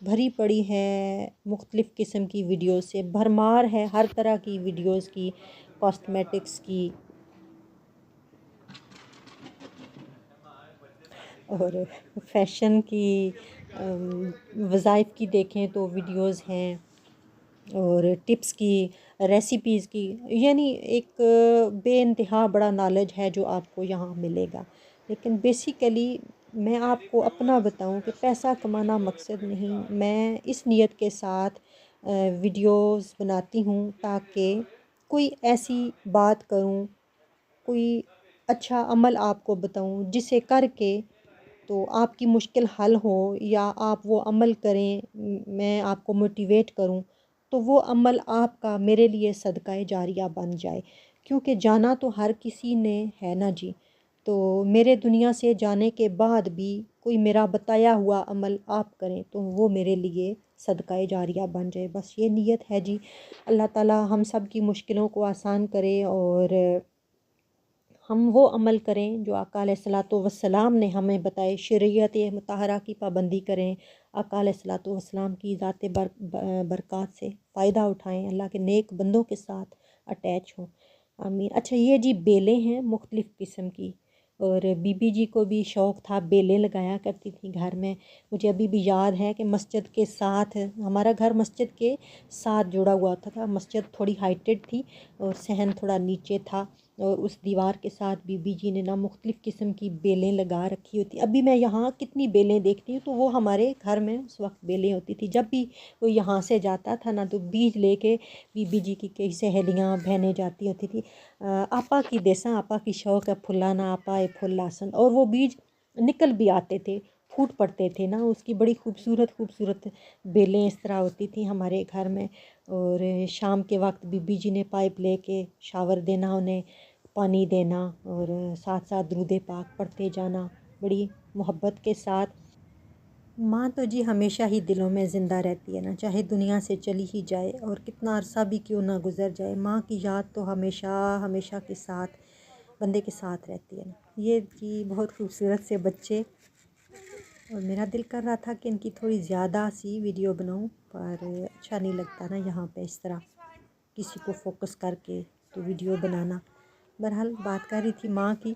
بھری پڑی ہے مختلف قسم کی ویڈیوز سے، بھرمار ہے ہر طرح کی ویڈیوز کی، کاسمیٹکس کی اور فیشن کی، وظائف کی دیکھیں تو ویڈیوز ہیں، اور ٹپس کی، ریسیپیز کی، یعنی ایک بے انتہا بڑا نالج ہے جو آپ کو یہاں ملے گا۔ لیکن بیسیکلی میں آپ کو اپنا بتاؤں کہ پیسہ کمانا مقصد نہیں، میں اس نیت کے ساتھ ویڈیوز بناتی ہوں تاکہ کوئی ایسی بات کروں، کوئی اچھا عمل آپ کو بتاؤں جسے کر کے تو آپ کی مشکل حل ہو، یا آپ وہ عمل کریں، میں آپ کو موٹیویٹ کروں تو وہ عمل آپ کا میرے لیے صدقہ جاریہ بن جائے، کیونکہ جانا تو ہر کسی نے ہے نا جی۔ تو میرے دنیا سے جانے کے بعد بھی کوئی میرا بتایا ہوا عمل آپ کریں تو وہ میرے لیے صدقہ جاریہ بن جائے، بس یہ نیت ہے جی۔ اللہ تعالی ہم سب کی مشکلوں کو آسان کرے، اور ہم وہ عمل کریں جو آقا علیہ الصلوۃ والسلام نے ہمیں بتائے، شریعت مطہرہ کی پابندی کریں، آقا علیہ الصلوۃ والسلام کی ذات برکات سے فائدہ اٹھائیں، اللہ کے نیک بندوں کے ساتھ اٹیچ ہوں، آمین۔ اچھا یہ جی بیلیں ہیں مختلف قسم کی، اور بی بی جی کو بھی شوق تھا، بیلیں لگایا کرتی تھی گھر میں۔ مجھے ابھی بھی یاد ہے کہ مسجد کے ساتھ، ہمارا گھر مسجد کے ساتھ جڑا ہوا تھا، مسجد تھوڑی ہائٹڈ تھی اور صحن تھوڑا نیچے تھا، اور اس دیوار کے ساتھ بی بی جی نے نا مختلف قسم کی بیلیں لگا رکھی ہوتی۔ ابھی میں یہاں کتنی بیلیں دیکھتی ہوں، تو وہ ہمارے گھر میں اس وقت بیلیں ہوتی تھی۔ جب بھی کوئی یہاں سے جاتا تھا نا تو بیج لے کے بی بی جی کی کئی سہیلیاں بہنیں جاتی ہوتی تھی، آپا کی دیساں، آپا کی شوق ہے پھلانا، آپا اے پھول لاسن، اور وہ بیج نکل بھی آتے تھے، پھوٹ پڑتے تھے نا، اس کی بڑی خوبصورت خوبصورت بیلیں اس طرح ہوتی تھیں ہمارے گھر میں۔ اور شام کے وقت بی بی جی نے پائپ لے کے شاور دینا، انہیں پانی دینا، اور ساتھ ساتھ درود پاک پڑھتے جانا بڑی محبت کے ساتھ۔ ماں تو جی ہمیشہ ہی دلوں میں زندہ رہتی ہے نا، چاہے دنیا سے چلی ہی جائے اور کتنا عرصہ بھی کیوں نہ گزر جائے، ماں کی یاد تو ہمیشہ ہمیشہ کے ساتھ بندے کے ساتھ رہتی ہے نا۔ یہ جی بہت خوبصورت سے بچے، اور میرا دل کر رہا تھا کہ ان کی تھوڑی زیادہ سی ویڈیو بناؤں، پر اچھا نہیں لگتا نا یہاں پہ اس طرح کسی کو فوکس کر کے تو ویڈیو بنانا۔ بہرحال بات کر رہی تھی ماں کی،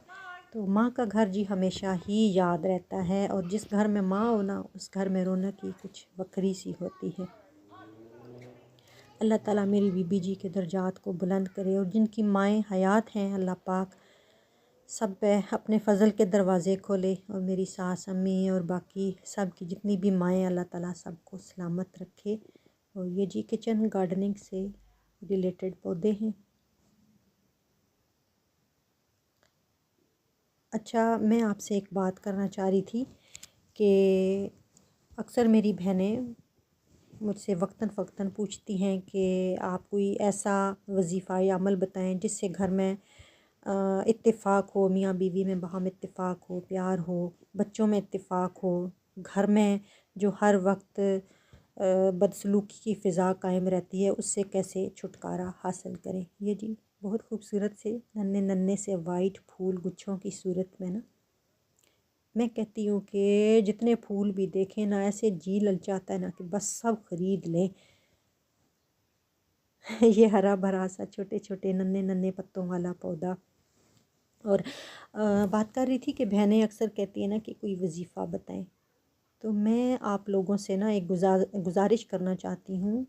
تو ماں کا گھر جی ہمیشہ ہی یاد رہتا ہے، اور جس گھر میں ماں ہونا اس گھر میں رونق ہی کچھ وکری سی ہوتی ہے۔ اللہ تعالیٰ میری بی بی جی کے درجات کو بلند کرے، اور جن کی مائیں حیات ہیں اللہ پاک سب پہ اپنے فضل کے دروازے کھولے، اور میری ساس امی اور باقی سب کی جتنی بھی مائیں اللہ تعالیٰ سب کو سلامت رکھے۔ اور یہ جی کچن گارڈننگ سے ریلیٹڈ پودے ہیں۔ اچھا میں آپ سے ایک بات کرنا چاہ رہی تھی کہ اکثر میری بہنیں مجھ سے وقتاً فوقتاً پوچھتی ہیں کہ آپ کوئی ایسا وظیفہ یا عمل بتائیں جس سے گھر میں اتفاق ہو، میاں بیوی میں باہم اتفاق ہو، پیار ہو، بچوں میں اتفاق ہو، گھر میں جو ہر وقت بدسلوکی کی فضا قائم رہتی ہے اس سے کیسے چھٹکارا حاصل کریں۔ یہ جی بہت خوبصورت سے ننھے ننھے سے وائٹ پھول گچھوں کی صورت میں نا، میں کہتی ہوں کہ جتنے پھول بھی دیکھیں نا ایسے جی للچاتا ہے نا کہ بس سب خرید لیں۔ یہ ہرا بھرا سا چھوٹے چھوٹے ننھے ننھے پتوں والا پودا۔ اور بات کر رہی تھی کہ بہنیں اکثر کہتی ہیں نا کہ کوئی وظیفہ بتائیں، تو میں آپ لوگوں سے نا ایک گزارش کرنا چاہتی ہوں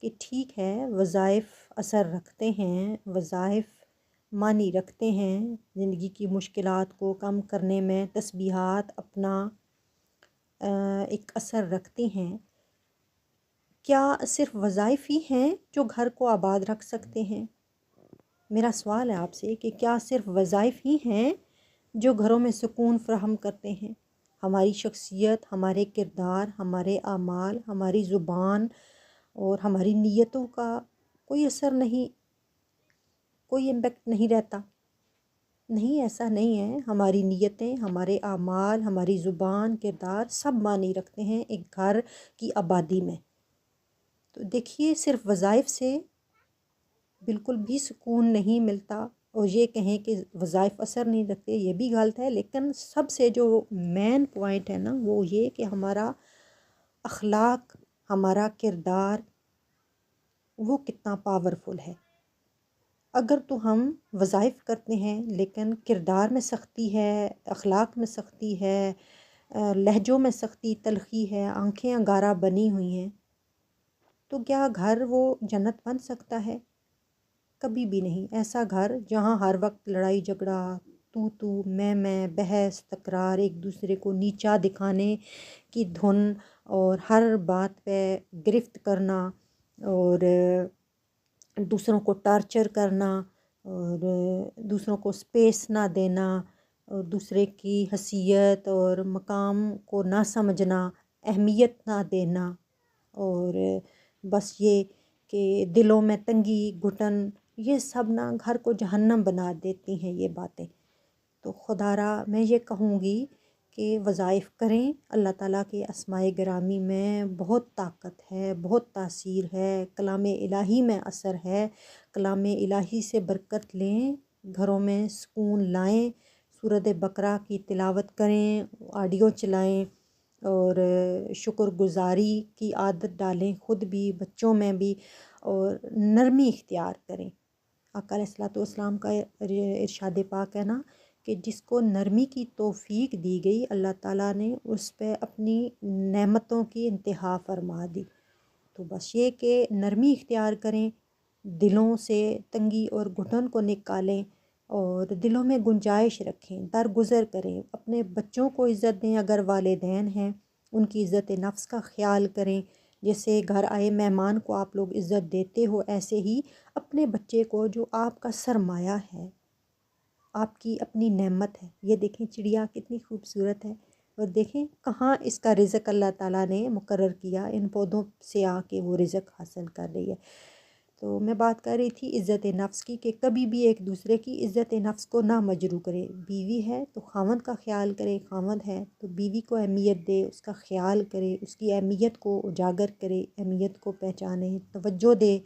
کہ ٹھیک ہے وظائف اثر رکھتے ہیں، وظائف معنی رکھتے ہیں زندگی کی مشکلات کو کم کرنے میں، تسبیحات اپنا ایک اثر رکھتے ہیں۔ کیا صرف وظائف ہی ہیں جو گھر کو آباد رکھ سکتے ہیں؟ میرا سوال ہے آپ سے کہ کیا صرف وظائف ہی ہیں جو گھروں میں سکون فراہم کرتے ہیں؟ ہماری شخصیت، ہمارے کردار، ہمارے اعمال، ہماری زبان اور ہماری نیتوں کا کوئی اثر نہیں، کوئی امپیکٹ نہیں رہتا؟ نہیں، ایسا نہیں ہے، ہماری نیتیں، ہمارے اعمال، ہماری زبان، کردار سب معنی رکھتے ہیں ایک گھر کی آبادی میں۔ تو دیکھیے صرف وظائف سے بالکل بھی سکون نہیں ملتا، اور یہ کہیں کہ وظائف اثر نہیں رکھتے یہ بھی غلط ہے، لیکن سب سے جو مین پوائنٹ ہے نا وہ یہ کہ ہمارا اخلاق، ہمارا کردار وہ کتنا پاورفل ہے۔ اگر تو ہم وظائف کرتے ہیں لیکن کردار میں سختی ہے، اخلاق میں سختی ہے، لہجوں میں سختی تلخی ہے، آنکھیں انگارہ بنی ہوئی ہیں، تو کیا گھر وہ جنت بن سکتا ہے؟ کبھی بھی نہیں۔ ایسا گھر جہاں ہر وقت لڑائی جھگڑا، تو میں بحث تکرار، ایک دوسرے کو نیچا دکھانے کی دھن، اور ہر بات پہ گرفت کرنا، اور دوسروں کو ٹارچر کرنا، اور دوسروں کو سپیس نہ دینا، اور دوسرے کی حیثیت اور مقام کو نہ سمجھنا، اہمیت نہ دینا، اور بس یہ کہ دلوں میں تنگی گھٹن، یہ سب نہ گھر کو جہنم بنا دیتی ہیں یہ باتیں۔ تو خدا را میں یہ کہوں گی کہ وظائف کریں۔ اللہ تعالیٰ کے اسماء گرامی میں بہت طاقت ہے، بہت تاثیر ہے، کلام الہی میں اثر ہے۔ کلام الہی سے برکت لیں، گھروں میں سکون لائیں، سورۃ بقرہ کی تلاوت کریں، آڈیو چلائیں، اور شکر گزاری کی عادت ڈالیں، خود بھی بچوں میں بھی، اور نرمی اختیار کریں۔ آقا علیہ الصلوۃ والسلام کا ارشاد پاک ہے نا کہ جس کو نرمی کی توفیق دی گئی، اللہ تعالیٰ نے اس پہ اپنی نعمتوں کی انتہا فرما دی۔ تو بس یہ کہ نرمی اختیار کریں، دلوں سے تنگی اور گھٹن کو نکالیں، اور دلوں میں گنجائش رکھیں، درگزر کریں، اپنے بچوں کو عزت دیں، اگر والدین ہیں ان کی عزت نفس کا خیال کریں۔ جیسے گھر آئے مہمان کو آپ لوگ عزت دیتے ہو، ایسے ہی اپنے بچے کو جو آپ کا سرمایہ ہے، آپ کی اپنی نعمت ہے۔ یہ دیکھیں چڑیا کتنی خوبصورت ہے، اور دیکھیں کہاں اس کا رزق اللہ تعالیٰ نے مقرر کیا، ان پودوں سے آ کے وہ رزق حاصل کر رہی ہے۔ تو میں بات کر رہی تھی عزت نفس کی، کہ کبھی بھی ایک دوسرے کی عزت نفس کو نہ مجروح کرے۔ بیوی ہے تو خاوند کا خیال کرے، خاوند ہے تو بیوی کو اہمیت دے، اس کا خیال کرے، اس کی اہمیت کو اجاگر کرے، اہمیت کو پہچانے، توجہ دے۔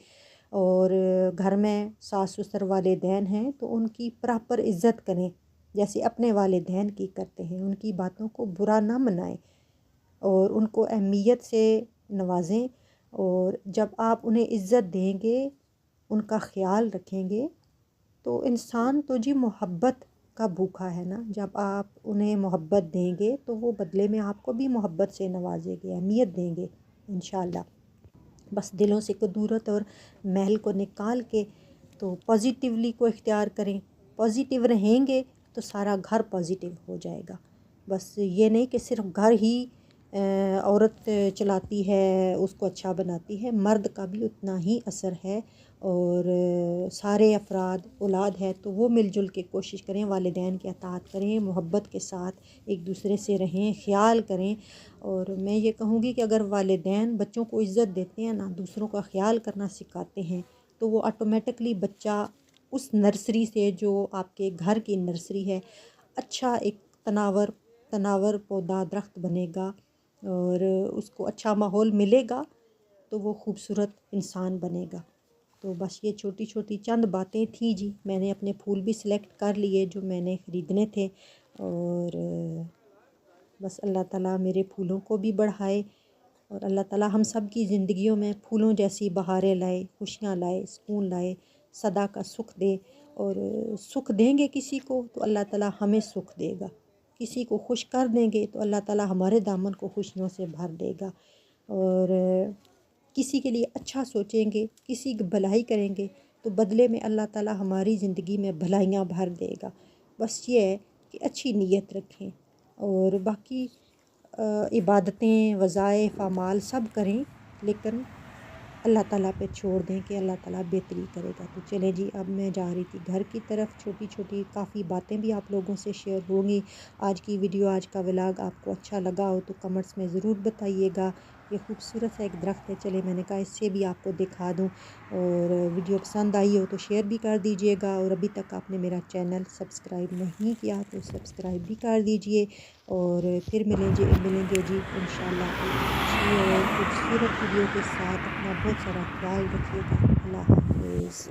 اور گھر میں ساس سسر والدین ہیں تو ان کی پراپر عزت کریں، جیسے اپنے والدین کی کرتے ہیں، ان کی باتوں کو برا نہ منائیں، اور ان کو اہمیت سے نوازیں۔ اور جب آپ انہیں عزت دیں گے، ان کا خیال رکھیں گے، تو انسان تو جی محبت کا بھوکا ہے نا۔ جب آپ انہیں محبت دیں گے تو وہ بدلے میں آپ کو بھی محبت سے نوازیں گے، اہمیت دیں گے انشاءاللہ۔ بس دلوں سے کدورت اور محل کو نکال کے تو پازیٹیولی کو اختیار کریں، پازیٹیو رہیں گے تو سارا گھر پازیٹیو ہو جائے گا۔ بس یہ نہیں کہ صرف گھر ہی عورت چلاتی ہے، اس کو اچھا بناتی ہے، مرد کا بھی اتنا ہی اثر ہے۔ اور سارے افراد اولاد ہے تو وہ مل جل کے کوشش کریں، والدین کی اطاعت کریں، محبت کے ساتھ ایک دوسرے سے رہیں، خیال کریں۔ اور میں یہ کہوں گی کہ اگر والدین بچوں کو عزت دیتے ہیں نا، دوسروں کا خیال کرنا سکھاتے ہیں، تو وہ آٹومیٹکلی بچہ اس نرسری سے، جو آپ کے گھر کی نرسری ہے، اچھا ایک تناور پودا درخت بنے گا، اور اس کو اچھا ماحول ملے گا تو وہ خوبصورت انسان بنے گا۔ تو بس یہ چھوٹی چھوٹی چند باتیں تھیں جی، میں نے اپنے پھول بھی سلیکٹ کر لیے جو میں نے خریدنے تھے، اور بس اللہ تعالیٰ میرے پھولوں کو بھی بڑھائے، اور اللہ تعالیٰ ہم سب کی زندگیوں میں پھولوں جیسی بہاریں لائے، خوشیاں لائے، سکون لائے، صدا کا سکھ دے۔ اور سکھ دیں گے کسی کو تو اللہ تعالیٰ ہمیں سکھ دے گا، کسی کو خوش کر دیں گے تو اللہ تعالیٰ ہمارے دامن کو خوشیوں سے بھر دے گا۔ اور کسی کے لیے اچھا سوچیں گے، کسی کی بھلائی کریں گے تو بدلے میں اللہ تعالیٰ ہماری زندگی میں بھلائیاں بھر دے گا۔ بس یہ ہے کہ اچھی نیت رکھیں، اور باقی عبادتیں، وظائف، اعمال سب کریں، لیکن اللہ تعالیٰ پہ چھوڑ دیں کہ اللہ تعالیٰ بہتری کرے گا۔ تو چلیں جی، اب میں جا رہی تھی گھر کی طرف، چھوٹی چھوٹی کافی باتیں بھی آپ لوگوں سے شیئر ہوں گی۔ آج کی ویڈیو، آج کا ولاگ آپ کو اچھا لگا ہو تو کمنٹس میں ضرور بتائیے گا۔ یہ خوبصورت سا ایک درخت ہے، چلے میں نے کہا اس سے بھی آپ کو دکھا دوں۔ اور ویڈیو پسند آئی ہو تو شیئر بھی کر دیجئے گا، اور ابھی تک آپ نے میرا چینل سبسکرائب نہیں کیا تو سبسکرائب بھی کر دیجئے۔ اور پھر ملیں گے جی انشاءاللہ ایک اچھی اور خوبصورت ویڈیو کے ساتھ۔ اپنا بہت سارا خیال رکھیے گا۔ اللہ حافظ۔